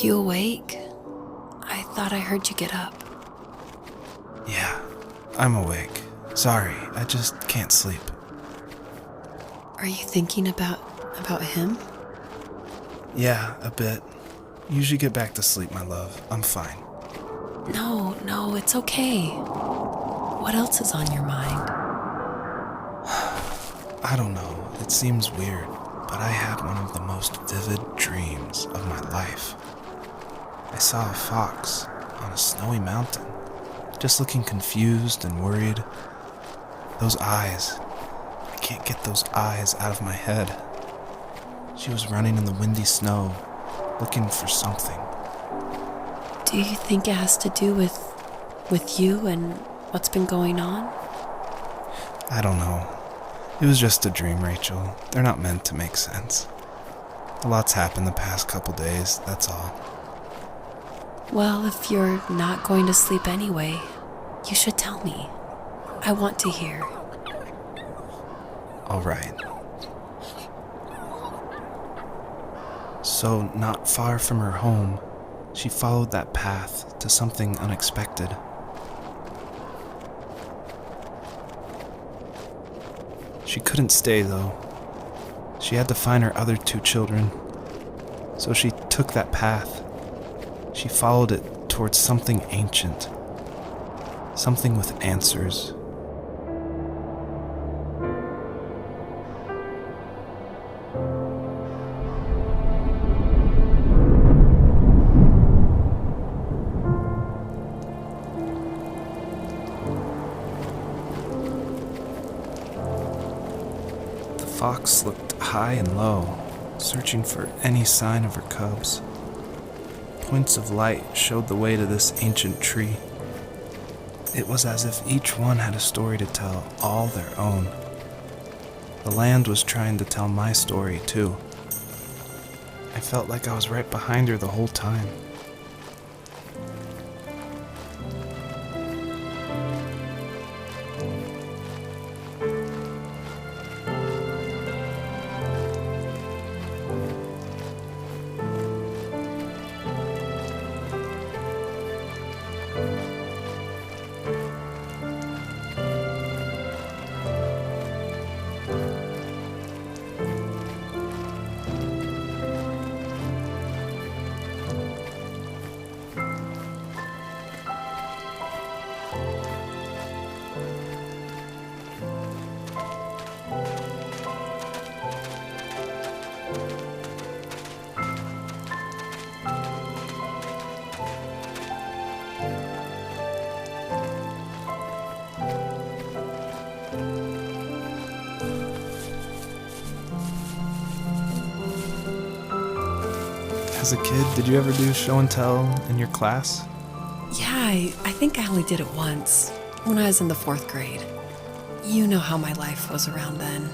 you awake? I thought I heard you get up. Yeah, I'm awake. Sorry, I just can't sleep. Are you thinking about him? Yeah, a bit. Usually get back to sleep, my love. I'm fine. No, it's okay. What else is on your mind? I don't know. It seems weird, but I had one of the most vivid dreams of my life. I saw a fox on a snowy mountain, just looking confused and worried. Those eyes. I can't get those eyes out of my head. She was running in the windy snow, looking for something. Do you think it has to do with you and what's been going on? I don't know. It was just a dream, Rachel. They're not meant to make sense. A lot's happened the past couple days, that's all. Well, if you're not going to sleep anyway, you should tell me. I want to hear. All right. So, not far from her home, she followed that path to something unexpected. She couldn't stay, though. She had to find her other 2 children. So she took that path. She followed it towards something ancient. Something with answers. The fox looked high and low, searching for any sign of her cubs. Points of light showed the way to this ancient tree. It was as if each one had a story to tell, all their own. The land was trying to tell my story, too. I felt like I was right behind her the whole time. As a kid, did you ever do show and tell in your class? Yeah, I think I only did it once, when I was in the 4th grade. You know how my life was around then.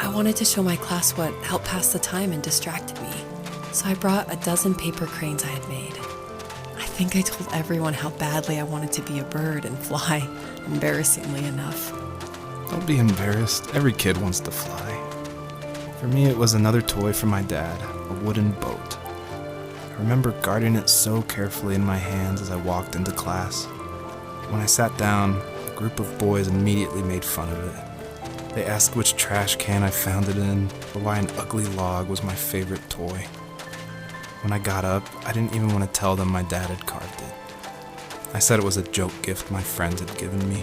I wanted to show my class what helped pass the time and distracted me, so I brought a dozen paper cranes I had made. I think I told everyone how badly I wanted to be a bird and fly, embarrassingly enough. Don't be embarrassed. Every kid wants to fly. For me, it was another toy from my dad, a wooden boat. I remember guarding it so carefully in my hands as I walked into class. When I sat down, a group of boys immediately made fun of it. They asked which trash can I found it in, or why an ugly log was my favorite toy. When I got up, I didn't even want to tell them my dad had carved it. I said it was a joke gift my friends had given me.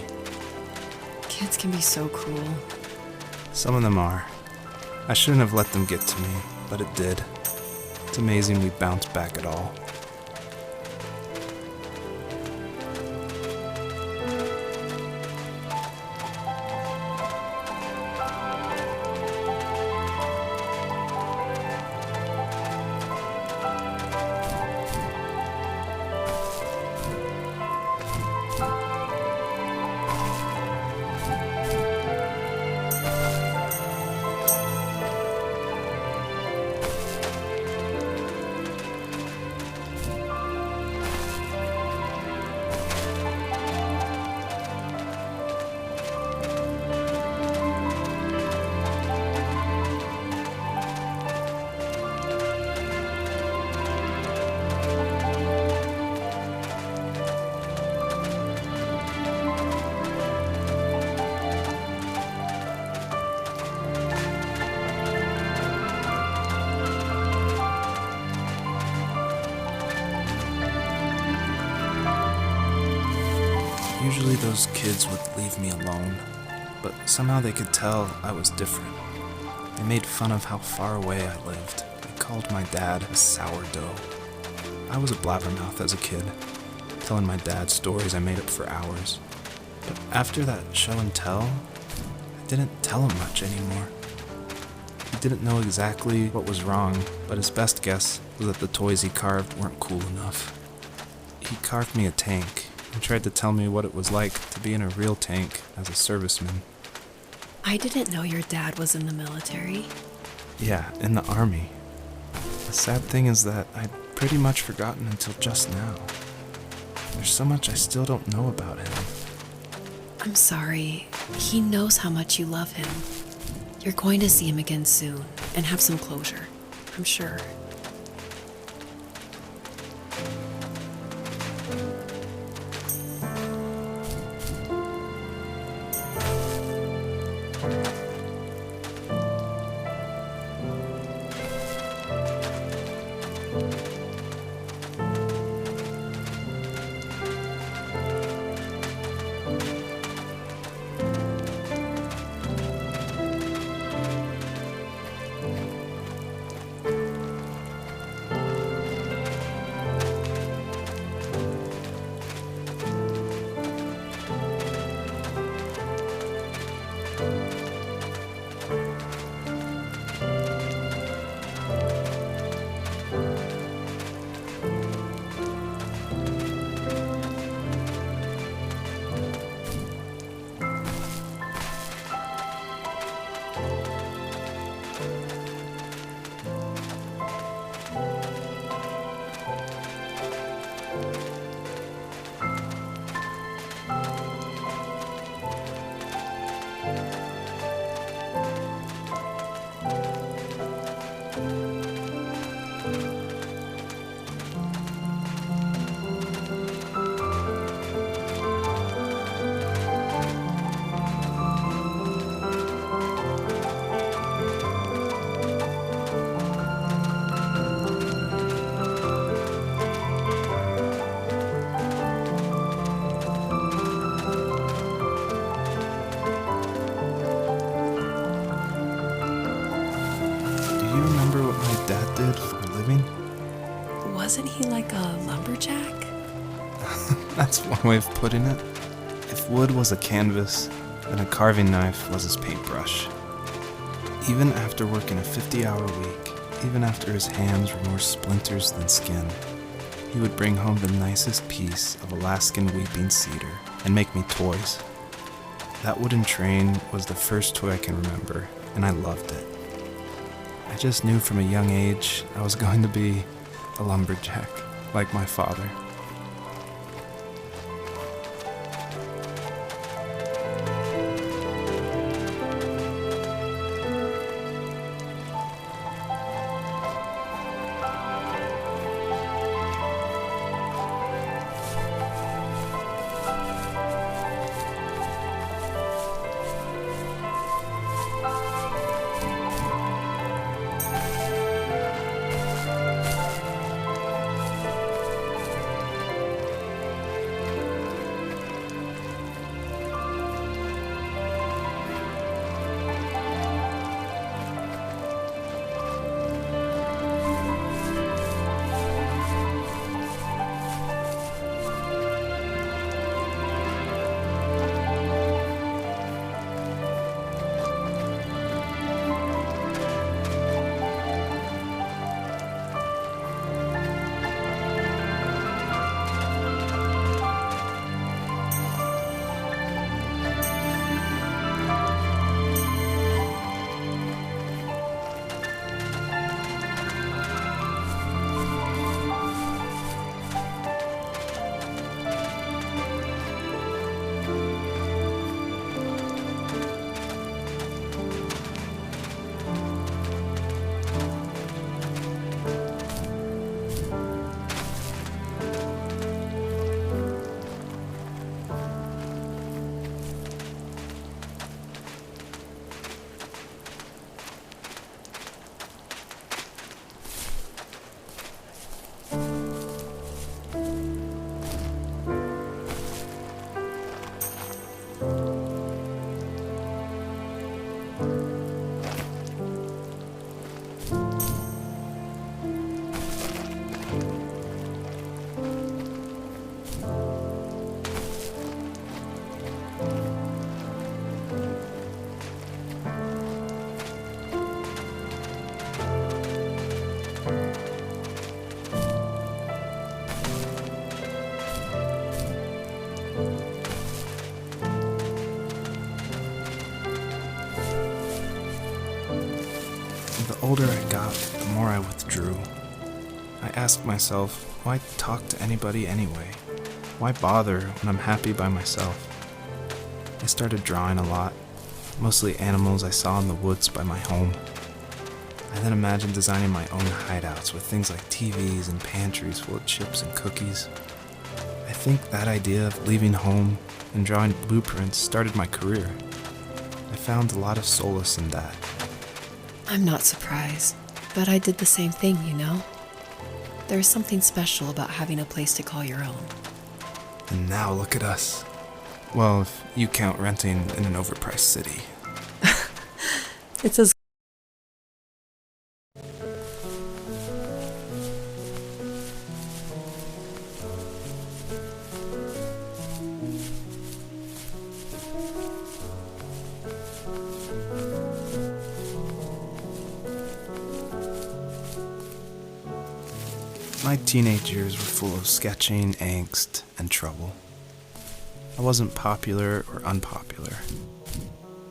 Kids can be so cruel. Some of them are. I shouldn't have let them get to me, but it did. It's amazing we bounced back at all. Usually those kids would leave me alone, but somehow they could tell I was different. They made fun of how far away I lived. They called my dad a sourdough. I was a blabbermouth as a kid, telling my dad stories I made up for hours. But after that show and tell, I didn't tell him much anymore. He didn't know exactly what was wrong, but his best guess was that the toys he carved weren't cool enough. He carved me a tank and tried to tell me what it was like to be in a real tank as a serviceman. I didn't know your dad was in the military. Yeah, in the army. The sad thing is that I'd pretty much forgotten until just now. There's so much I still don't know about him. I'm sorry. He knows how much you love him. You're going to see him again soon and have some closure, I'm sure. Do you remember what my dad did for a living? Wasn't he like a lumberjack? That's one way of putting it. If wood was a canvas, then a carving knife was his paintbrush. Even after working a 50-hour week, even after his hands were more splinters than skin, he would bring home the nicest piece of Alaskan weeping cedar and make me toys. That wooden train was the first toy I can remember, and I loved it. I just knew from a young age I was going to be a lumberjack, like my father. The older I got, the more I withdrew. I asked myself, why talk to anybody anyway? Why bother when I'm happy by myself? I started drawing a lot, mostly animals I saw in the woods by my home. I then imagined designing my own hideouts with things like TVs and pantries full of chips and cookies. I think that idea of leaving home and drawing blueprints started my career. I found a lot of solace in that. I'm not surprised, but I did the same thing, you know? There's something special about having a place to call your own. And now look at us. Well, if you count renting in an overpriced city. It's as My teenage years were full of sketching, angst, and trouble. I wasn't popular or unpopular.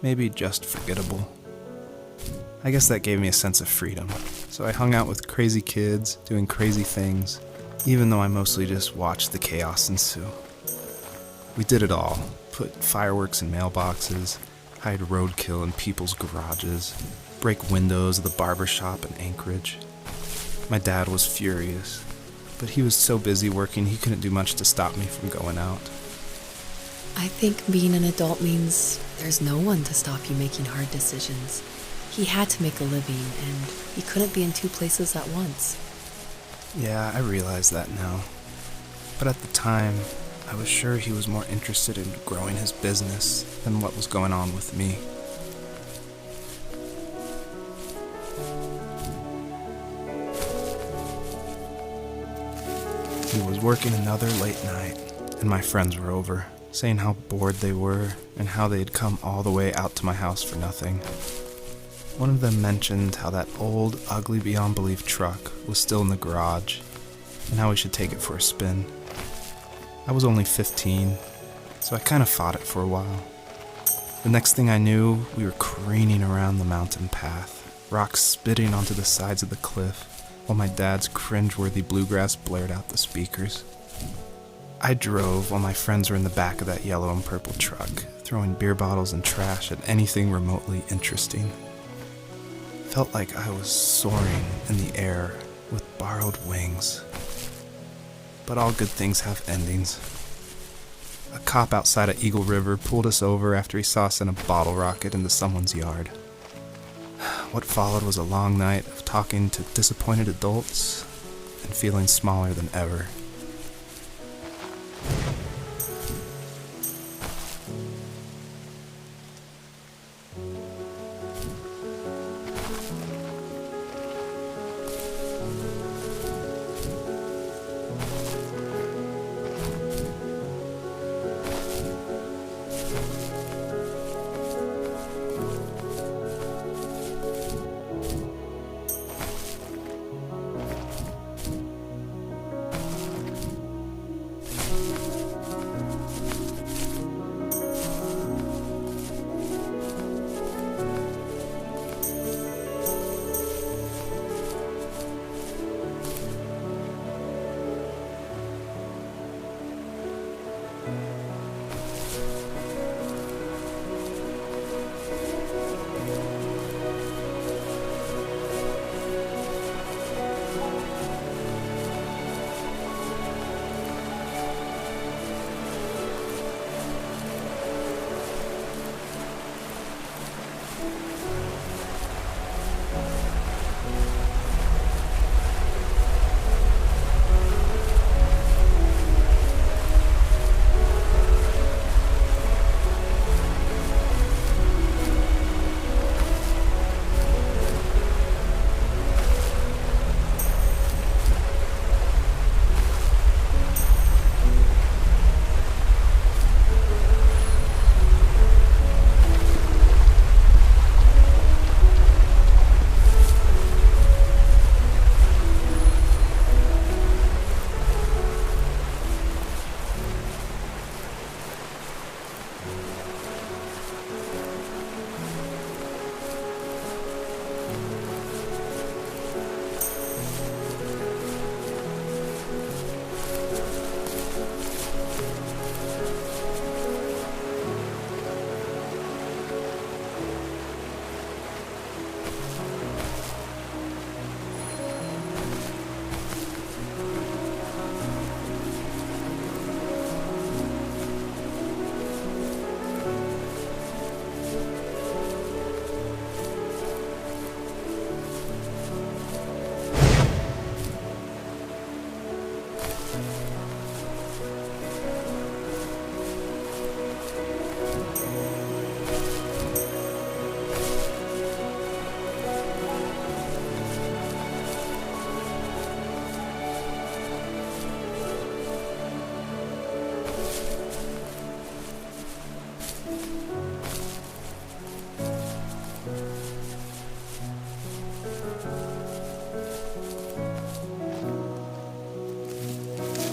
Maybe just forgettable. I guess that gave me a sense of freedom, so I hung out with crazy kids, doing crazy things, even though I mostly just watched the chaos ensue. We did it all. Put fireworks in mailboxes, hide roadkill in people's garages, break windows of the barber shop in Anchorage. My dad was furious, but he was so busy working he couldn't do much to stop me from going out. I think being an adult means there's no one to stop you making hard decisions. He had to make a living, and he couldn't be in two places at once. Yeah, I realize that now. But at the time, I was sure he was more interested in growing his business than what was going on with me. He was working another late night, and my friends were over, saying how bored they were and how they had come all the way out to my house for nothing. One of them mentioned how that old, ugly beyond belief truck was still in the garage, and how we should take it for a spin. I was only 15, so I kind of fought it for a while. The next thing I knew, we were careening around the mountain path, rocks spitting onto the sides of the cliff, while my dad's cringeworthy bluegrass blared out the speakers. I drove while my friends were in the back of that yellow and purple truck, throwing beer bottles and trash at anything remotely interesting. Felt like I was soaring in the air with borrowed wings. But all good things have endings. A cop outside of Eagle River pulled us over after he saw us in a bottle rocket into someone's yard. What followed was a long night of talking to disappointed adults and feeling smaller than ever.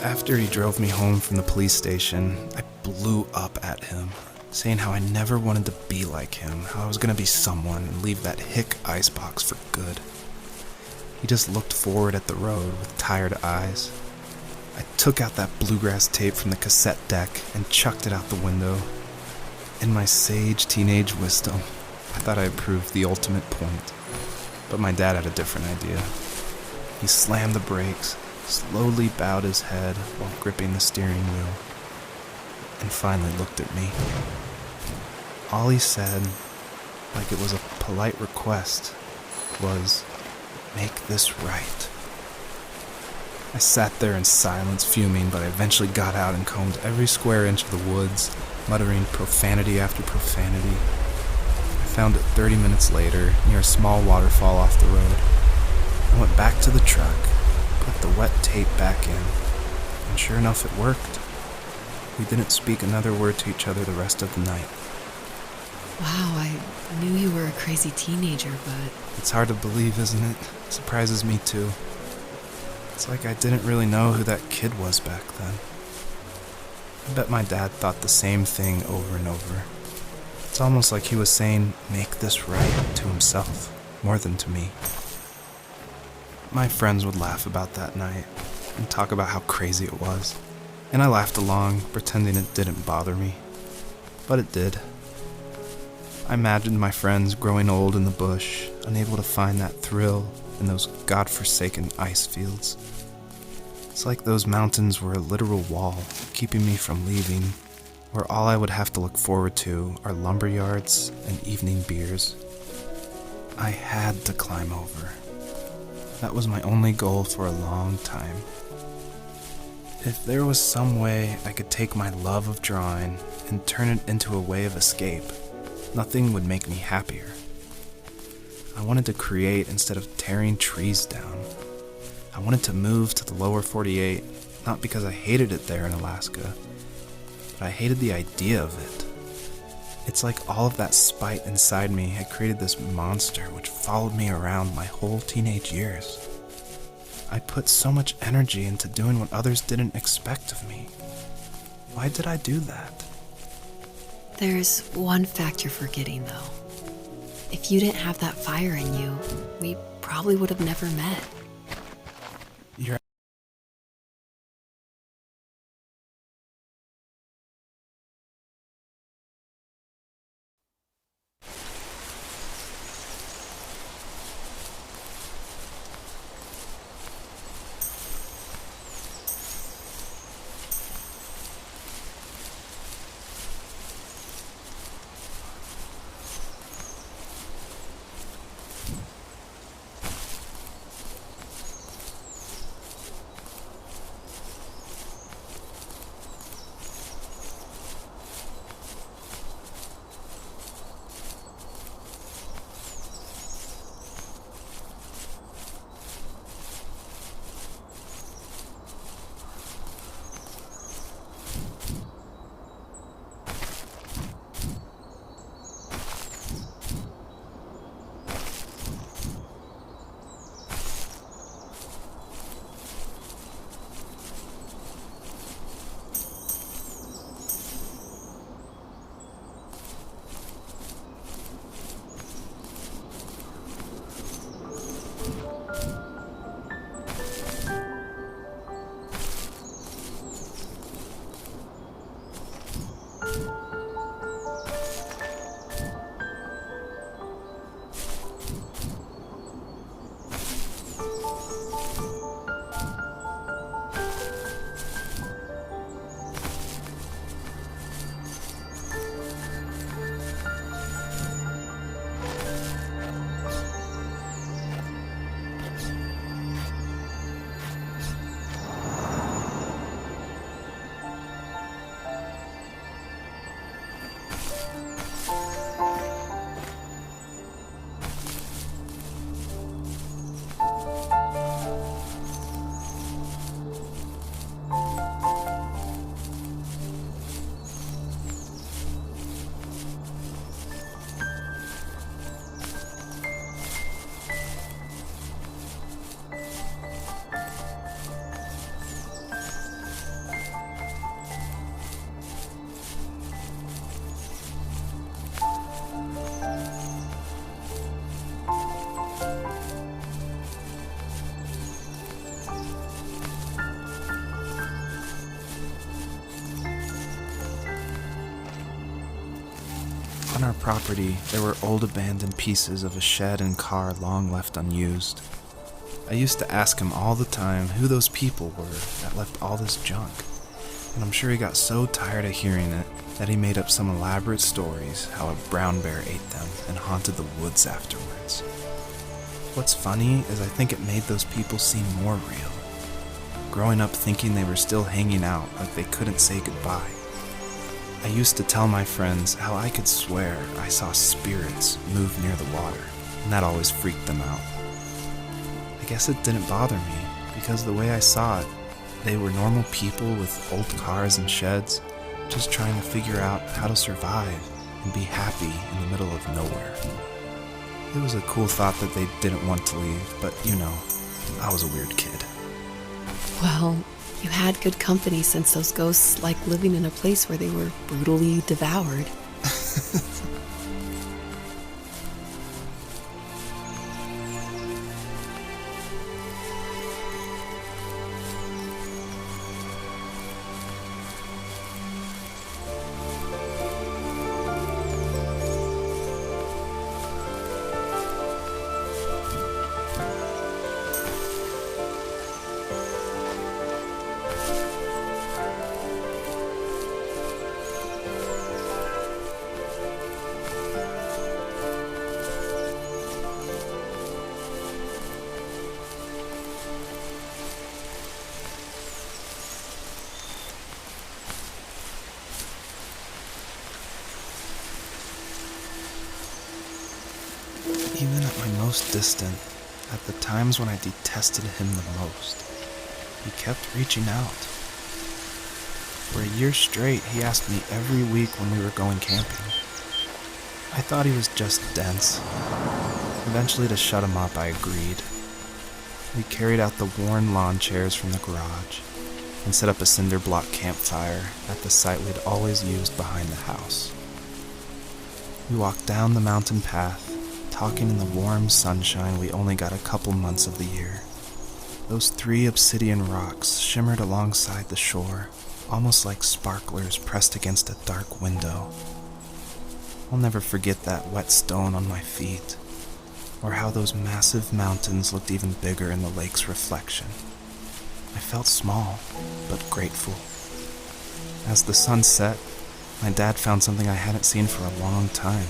After he drove me home from the police station, I blew up at him, saying how I never wanted to be like him, how I was going to be someone and leave that hick icebox for good. He just looked forward at the road with tired eyes. I took out that bluegrass tape from the cassette deck and chucked it out the window. In my sage teenage wisdom, I thought I proved the ultimate point. But my dad had a different idea. He slammed the brakes, slowly bowed his head while gripping the steering wheel, and finally looked at me. All he said, like it was a polite request, was, "Make this right." I sat there in silence, fuming, but I eventually got out and combed every square inch of the woods, muttering profanity after profanity. I found it 30 minutes later, near a small waterfall off the road. I went back to the truck, put the wet tape back in, and sure enough it worked. We didn't speak another word to each other the rest of the night. Wow, I knew you were a crazy teenager, but... It's hard to believe, isn't it? It surprises me too. It's like I didn't really know who that kid was back then. I bet my dad thought the same thing over and over. It's almost like he was saying, "Make this right," to himself, more than to me. My friends would laugh about that night and talk about how crazy it was, and I laughed along, pretending it didn't bother me. But it did. I imagined my friends growing old in the bush, unable to find that thrill in those godforsaken ice fields. It's like those mountains were a literal wall, keeping me from leaving, where all I would have to look forward to are lumber yards and evening beers. I had to climb over. That was my only goal for a long time. If there was some way I could take my love of drawing and turn it into a way of escape, nothing would make me happier. I wanted to create instead of tearing trees down. I wanted to move to the lower 48, not because I hated it there in Alaska, but I hated the idea of it. It's like all of that spite inside me had created this monster which followed me around my whole teenage years. I put so much energy into doing what others didn't expect of me. Why did I do that? There's one fact you're forgetting, though. If you didn't have that fire in you, we probably would have never met. You're On our property, there were old abandoned pieces of a shed and car long left unused. I used to ask him all the time who those people were that left all this junk, and I'm sure he got so tired of hearing it that he made up some elaborate stories how a brown bear ate them and haunted the woods afterwards. What's funny is I think it made those people seem more real. Growing up thinking they were still hanging out like they couldn't say goodbye. I used to tell my friends how I could swear I saw spirits move near the water, and that always freaked them out. I guess it didn't bother me, because the way I saw it, they were normal people with old cars and sheds, just trying to figure out how to survive and be happy in the middle of nowhere. It was a cool thought that they didn't want to leave, but I was a weird kid. Well, you had good company since those ghosts liked living in a place where they were brutally devoured. Even at my most distant, at the times when I detested him the most, he kept reaching out. For a year straight, he asked me every week when we were going camping. I thought he was just dense. Eventually, to shut him up, I agreed. We carried out the worn lawn chairs from the garage and set up a cinder block campfire at the site we'd always used behind the house. We walked down the mountain path, talking in the warm sunshine we only got a couple months of the year. Those 3 obsidian rocks shimmered alongside the shore, almost like sparklers pressed against a dark window. I'll never forget that wet stone on my feet, or how those massive mountains looked even bigger in the lake's reflection. I felt small, but grateful. As the sun set, my dad found something I hadn't seen for a long time.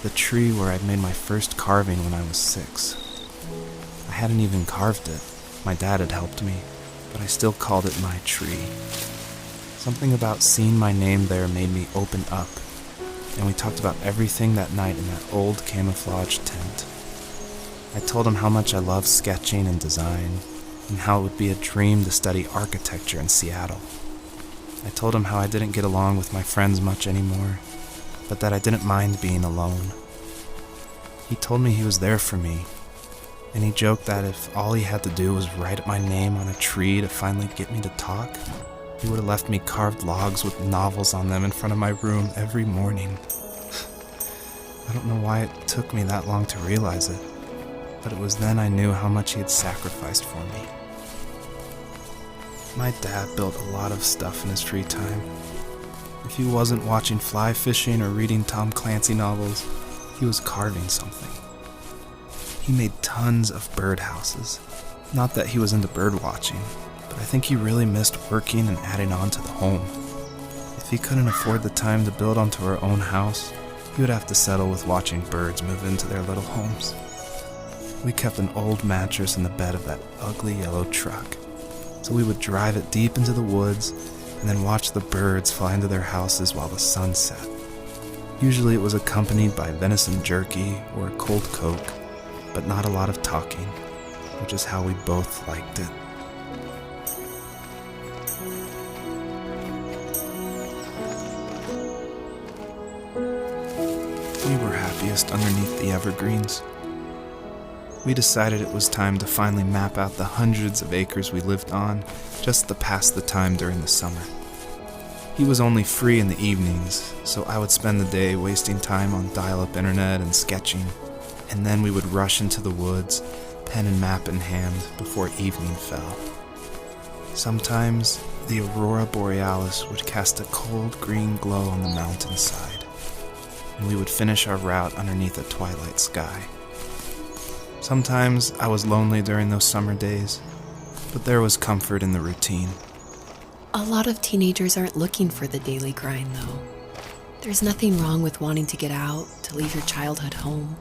The tree where I'd made my first carving when I was 6. I hadn't even carved it. My dad had helped me, but I still called it my tree. Something about seeing my name there made me open up, and we talked about everything that night in that old camouflage tent. I told him how much I loved sketching and design, and how it would be a dream to study architecture in Seattle. I told him how I didn't get along with my friends much anymore, but that I didn't mind being alone. He told me he was there for me, and he joked that if all he had to do was write my name on a tree to finally get me to talk, he would have left me carved logs with novels on them in front of my room every morning. I don't know why it took me that long to realize it, but it was then I knew how much he had sacrificed for me. My dad built a lot of stuff in his free time. If he wasn't watching fly fishing or reading Tom Clancy novels, he was carving something. He made tons of birdhouses. Not that he was into bird watching, but I think he really missed working and adding on to the home. If he couldn't afford the time to build onto our own house, he would have to settle with watching birds move into their little homes. We kept an old mattress in the bed of that ugly yellow truck, so we would drive it deep into the woods and then watch the birds fly into their houses while the sun set. Usually it was accompanied by venison jerky or a cold Coke, but not a lot of talking, which is how we both liked it. We were happiest underneath the evergreens. We decided it was time to finally map out the hundreds of acres we lived on, just to pass the time during the summer. He was only free in the evenings, so I would spend the day wasting time on dial-up internet and sketching, and then we would rush into the woods, pen and map in hand, before evening fell. Sometimes, the aurora borealis would cast a cold green glow on the mountainside. and we would finish our route underneath a twilight sky. Sometimes I was lonely during those summer days, but there was comfort in the routine. A lot of teenagers aren't looking for the daily grind, though. There's nothing wrong with wanting to get out, to leave your childhood home.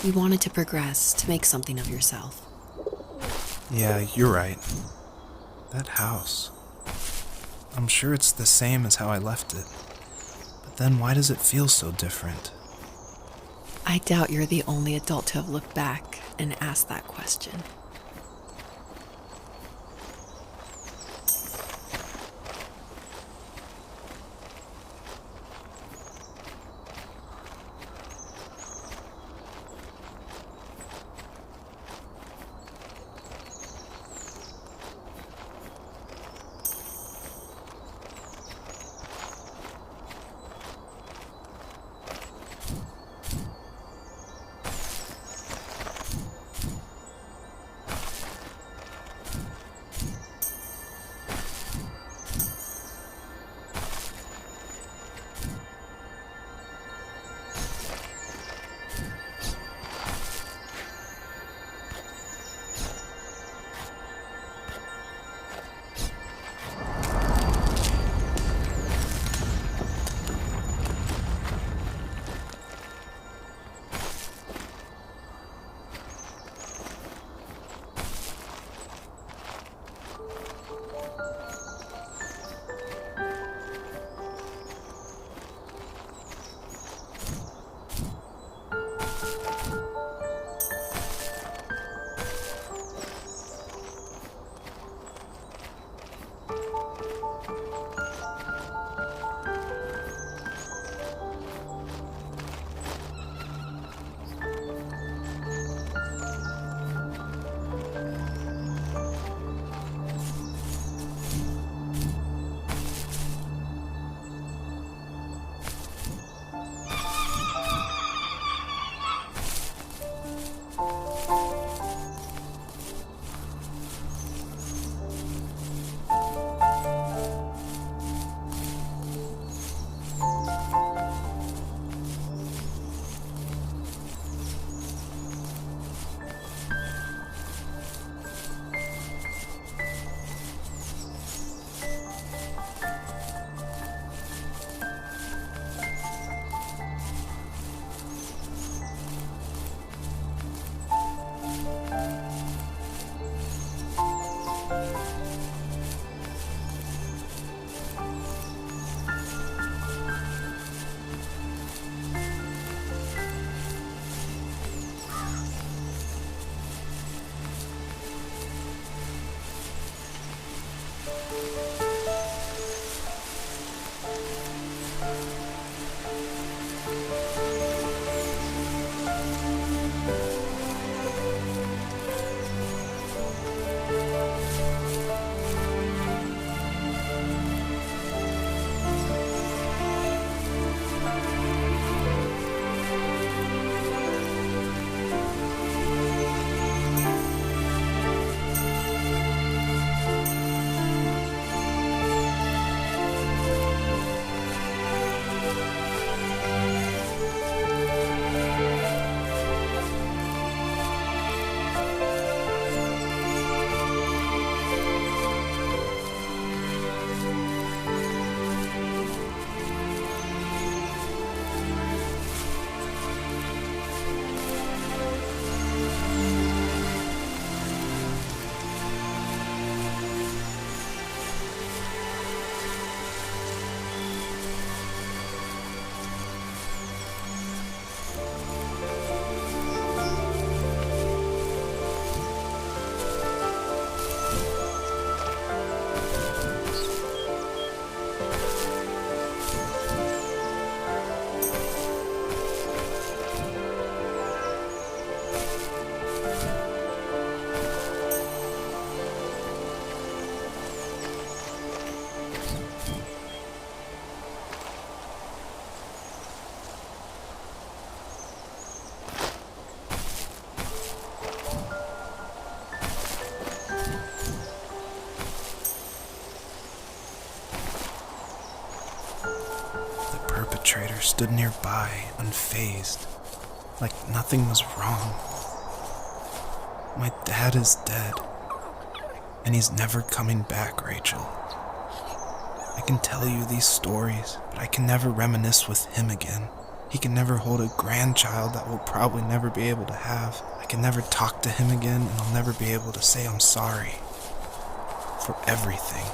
You wanted to progress, to make something of yourself. Yeah, you're right. That house. I'm sure it's the same as how I left it. But then why does it feel so different? I doubt you're the only adult to have looked back and asked that question. father stood nearby, unfazed, like nothing was wrong. My dad is dead, and he's never coming back, Rachel. I can tell you these stories, but I can never reminisce with him again. He can never hold a grandchild that we'll probably never be able to have. I can never talk to him again, and I'll never be able to say I'm sorry for everything.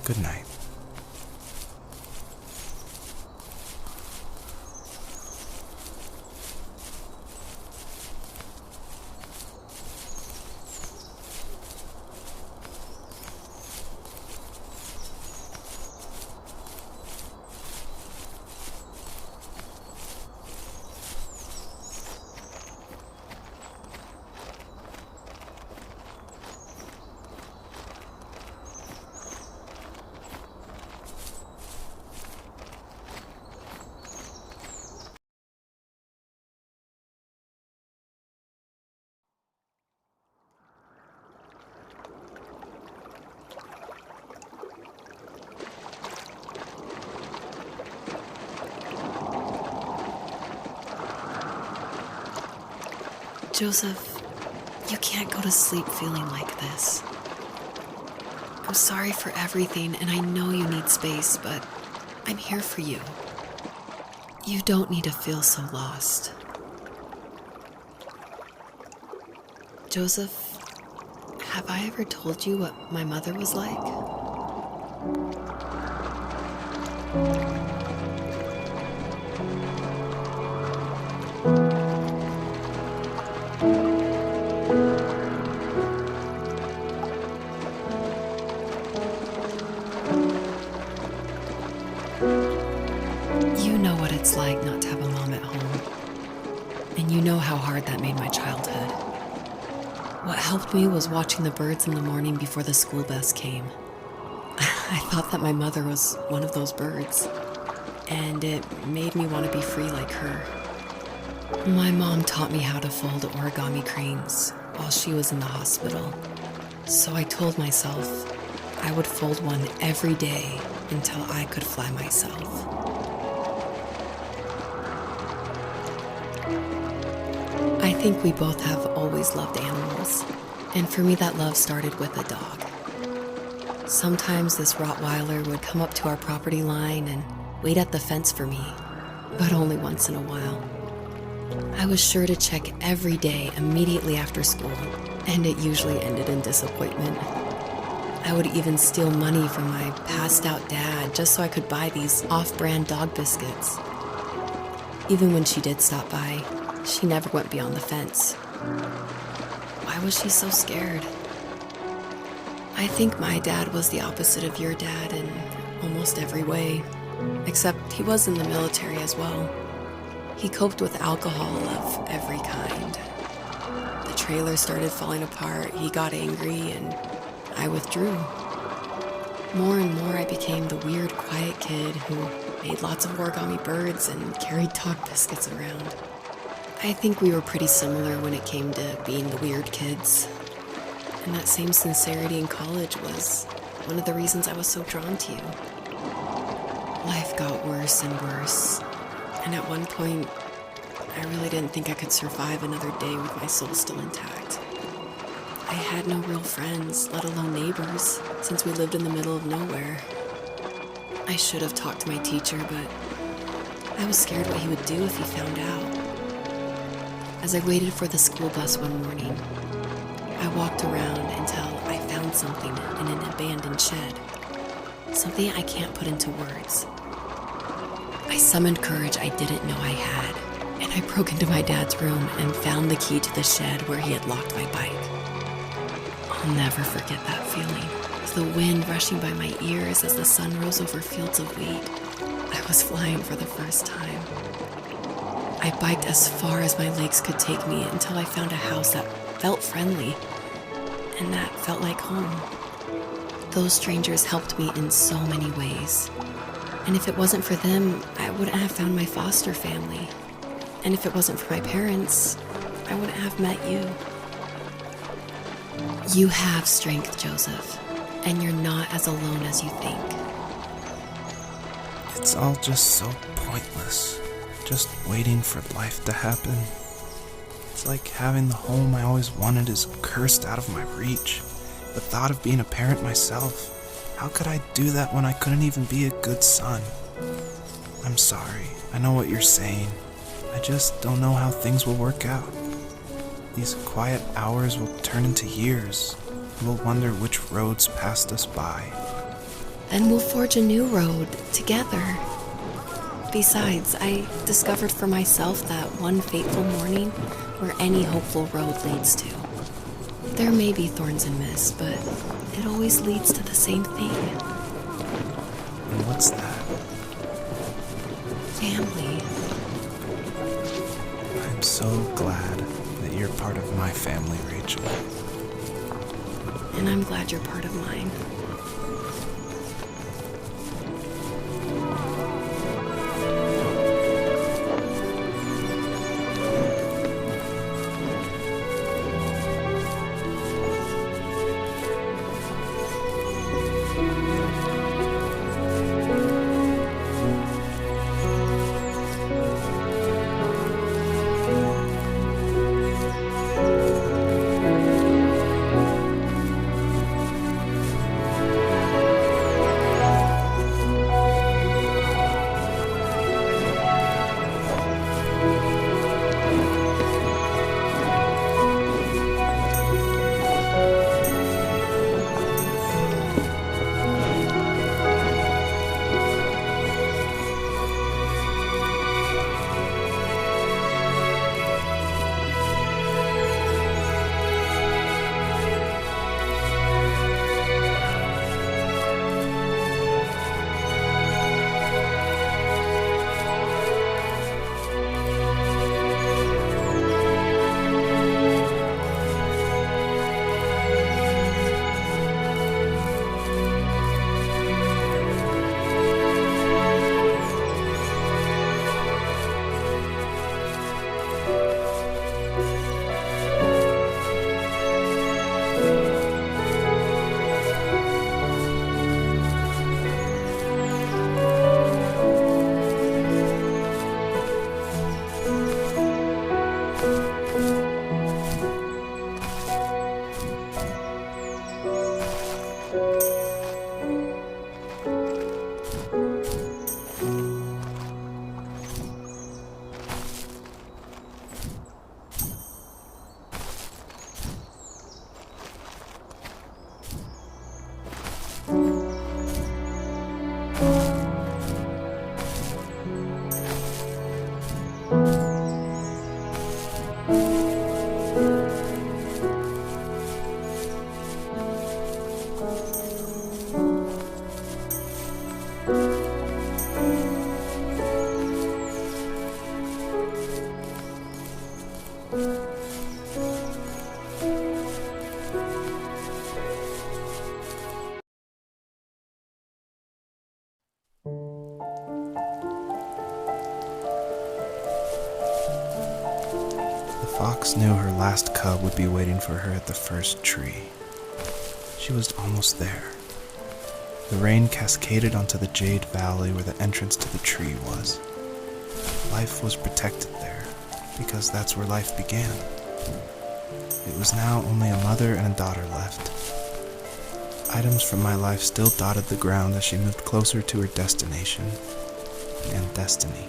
Good night. Joseph, you can't go to sleep feeling like this. I'm sorry for everything, and I know you need space, but I'm here for you. You don't need to feel so lost. Joseph, have I ever told you what my mother was like? You know what it's like not to have a mom at home. And you know how hard that made my childhood. What helped me was watching the birds in the morning before the school bus came. I thought that my mother was one of those birds, and it made me want to be free like her. My mom taught me how to fold origami cranes while she was in the hospital. So I told myself I would fold one every day until I could fly myself. I think we both have always loved animals, and for me that love started with a dog. Sometimes this Rottweiler would come up to our property line and wait at the fence for me, but only once in a while. I was sure to check every day immediately after school, and it usually ended in disappointment. I would even steal money from my passed out dad just so I could buy these off-brand dog biscuits. Even when she did stop by, she never went beyond the fence. Why was she so scared? I think my dad was the opposite of your dad in almost every way, except he was in the military as well. He coped with alcohol of every kind. The trailer started falling apart, he got angry, and I withdrew. More and more I became the weird, quiet kid who made lots of origami birds and carried dog biscuits around. I think we were pretty similar when it came to being the weird kids. And that same sincerity in college was one of the reasons I was so drawn to you. Life got worse and worse. And at one point, I really didn't think I could survive another day with my soul still intact. I had no real friends, let alone neighbors, since we lived in the middle of nowhere. I should have talked to my teacher, but I was scared what he would do if he found out. As I waited for the school bus one morning, I walked around until I found something in an abandoned shed. Something I can't put into words. I summoned courage I didn't know I had, and I broke into my dad's room and found the key to the shed where he had locked my bike. I'll never forget that feeling. The wind rushing by my ears as the sun rose over fields of wheat. I was flying for the first time. I biked as far as my legs could take me until I found a house that felt friendly and that felt like home. Those strangers helped me in so many ways. And if it wasn't for them, I wouldn't have found my foster family. And if it wasn't for my parents, I wouldn't have met you. You have strength, Joseph, and you're not as alone as you think. It's all just so pointless. Just waiting for life to happen. It's like having the home I always wanted is cursed out of my reach. The thought of being a parent myself, how could I do that when I couldn't even be a good son? I'm sorry, I know what you're saying. I just don't know how things will work out. These quiet hours will turn into years. We'll wonder which roads passed us by. Then we'll forge a new road together. Besides, I discovered for myself that one fateful morning where any hopeful road leads to. There may be thorns and mist, but it always leads to the same thing. And what's that? Family. I'm so glad that you're part of my family, Rachel. And I'm glad you're part of mine. fox knew her last cub would be waiting for her at the first tree. She was almost there. The rain cascaded onto the jade valley where the entrance to the tree was. Life was protected there, because that's where life began. It was now only a mother and a daughter left. Items from my life still dotted the ground as she moved closer to her destination and destiny.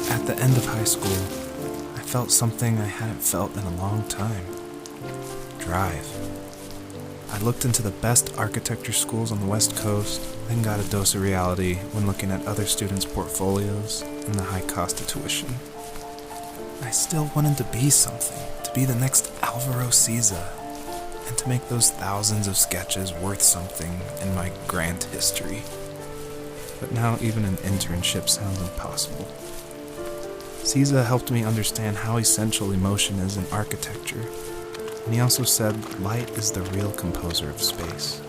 At the end of high school, I felt something I hadn't felt in a long time. Drive. I looked into the best architecture schools on the West Coast, then got a dose of reality when looking at other students' portfolios and the high cost of tuition. I still wanted to be something, to be the next Alvaro Siza, and to make those thousands of sketches worth something in my grand history. But now even an internship sounds impossible. Siza helped me understand how essential emotion is in architecture, and he also said light is the real composer of space.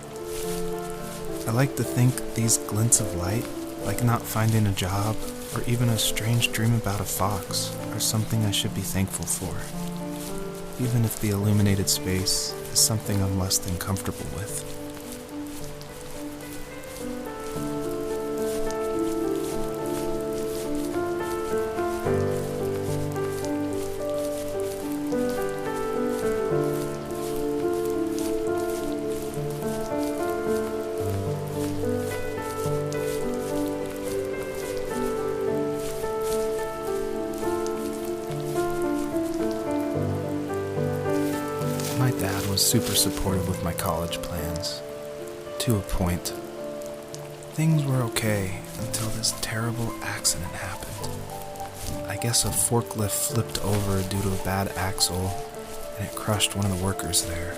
I like to think these glints of light, like not finding a job or even a strange dream about a fox, are something I should be thankful for, even if the illuminated space is something I'm less than comfortable with. My dad was super supportive with my college plans, to a point. Things were okay until this terrible accident happened. I guess a forklift flipped over due to a bad axle, and it crushed one of the workers there.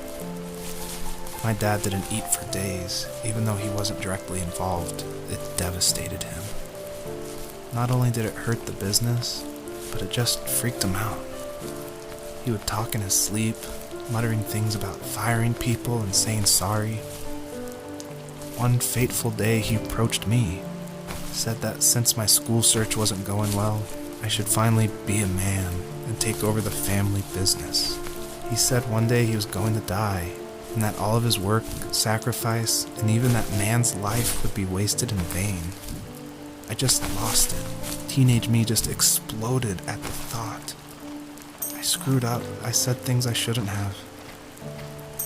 My dad didn't eat for days, even though he wasn't directly involved. It devastated him. Not only did it hurt the business, but it just freaked him out. He would talk in his sleep, muttering things about firing people and saying sorry. One fateful day he approached me, said that since my school search wasn't going well, I should finally be a man and take over the family business. He said one day he was going to die, and that all of his work, sacrifice, and even that man's life would be wasted in vain. I just lost it. Teenage me just exploded at the thought. I screwed up. I said things I shouldn't have.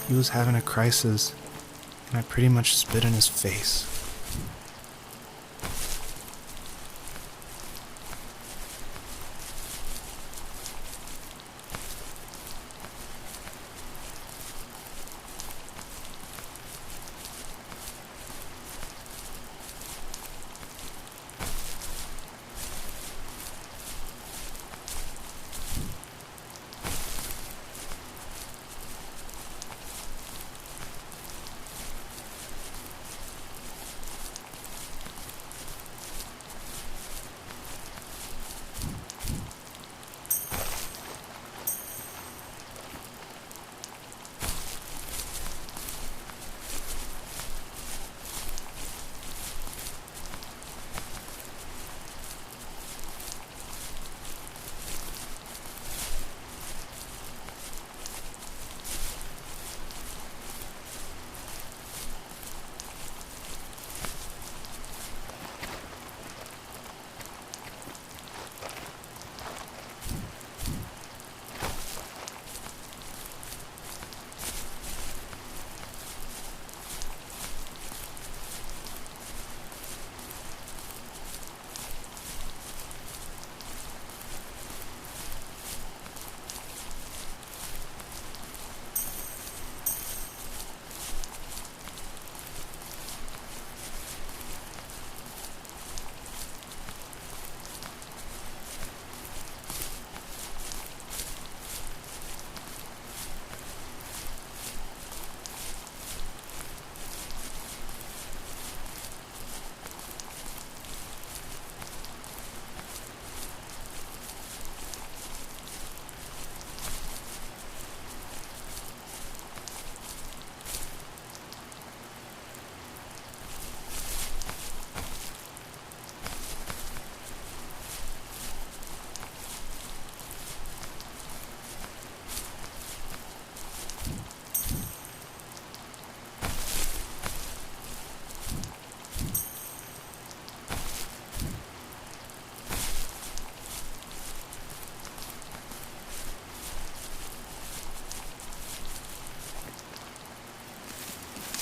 He was having a crisis, and I pretty much spit in his face.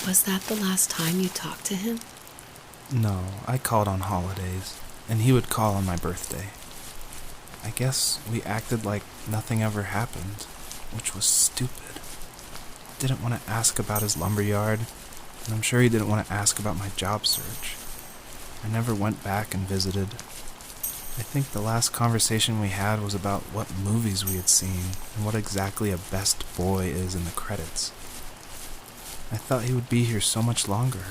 Was that the last time you talked to him? No, I called on holidays, and he would call on my birthday. I guess we acted like nothing ever happened, which was stupid. Didn't want to ask about his lumberyard, and I'm sure he didn't want to ask about my job search. I never went back and visited. I think the last conversation we had was about what movies we had seen and what exactly a best boy is in the credits. I thought he would be here so much longer.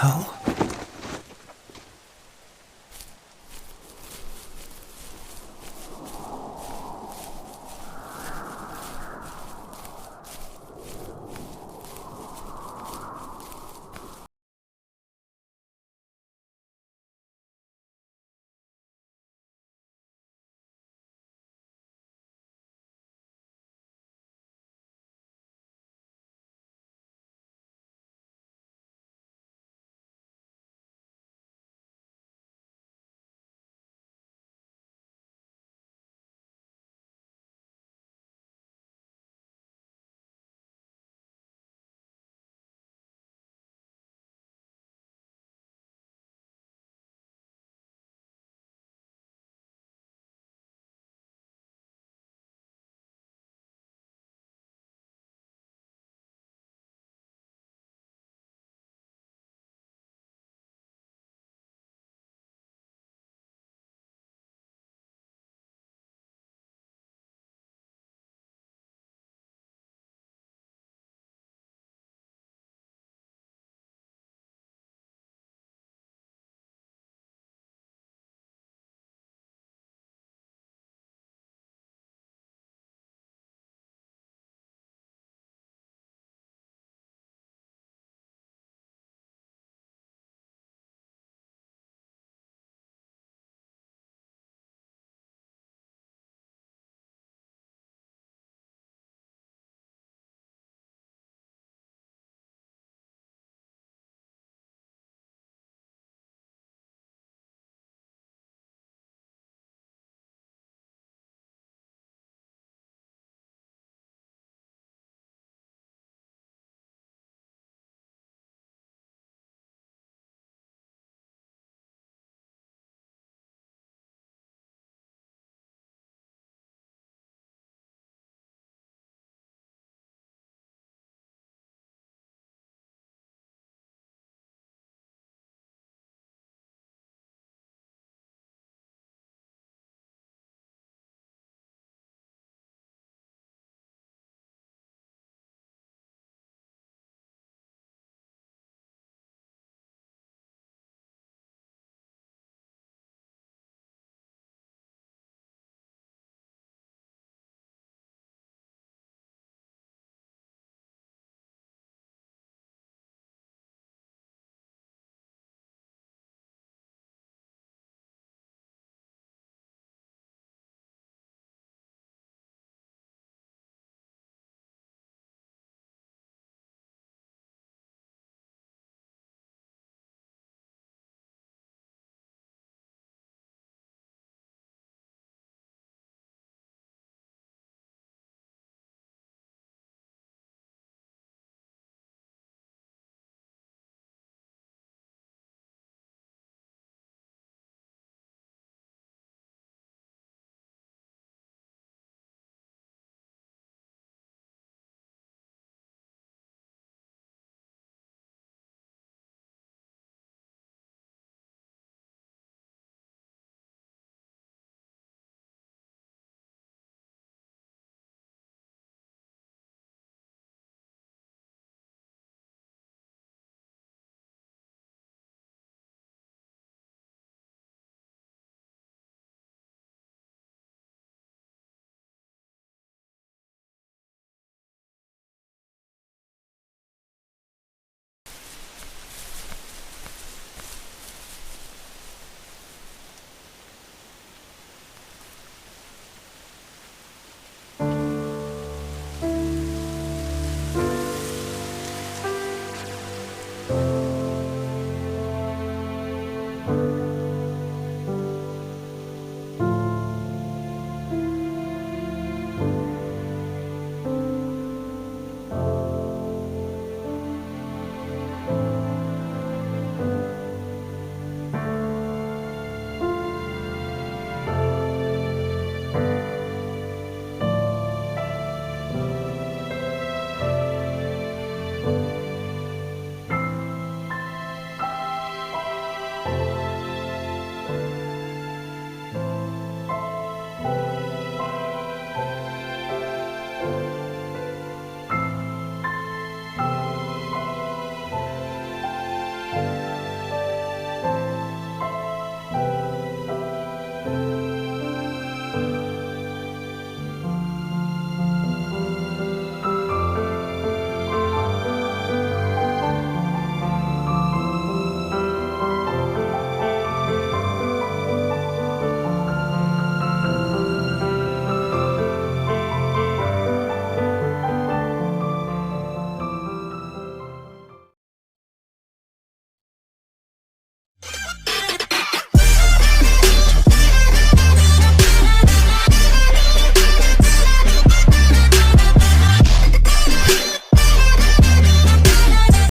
hell?